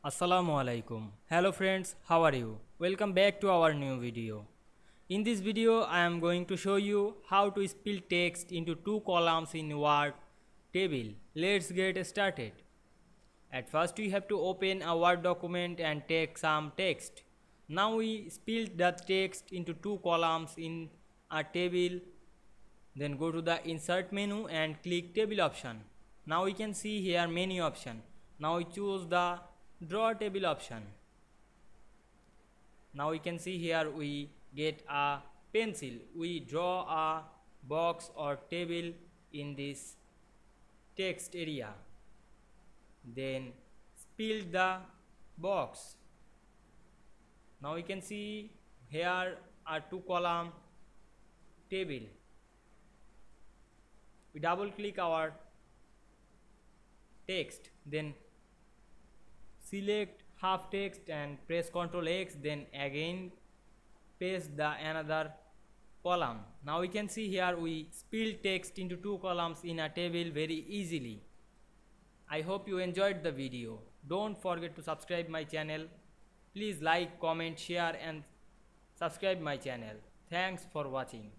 Assalamu. Hello friends, how are you? Welcome back to our new video. In this video, I am going to show you how to split text into two columns in Word table. Let's get started. At first, we have to open a Word document and take some text. Now we split the text into two columns in a table. Then go to the insert menu and click table option. Now we can see here many option. Now we choose the draw table option. Now we can see here we get a pencil. We draw a box or table in this text area. Then split the box. Now we can see here are two column table. We double click our text, then select half text and press Ctrl X, then again paste the another column. Now we can see here we split text into two columns in a table very easily. I hope you enjoyed the video. Don't forget to subscribe my channel. Please like, comment, share and subscribe my channel. Thanks for watching.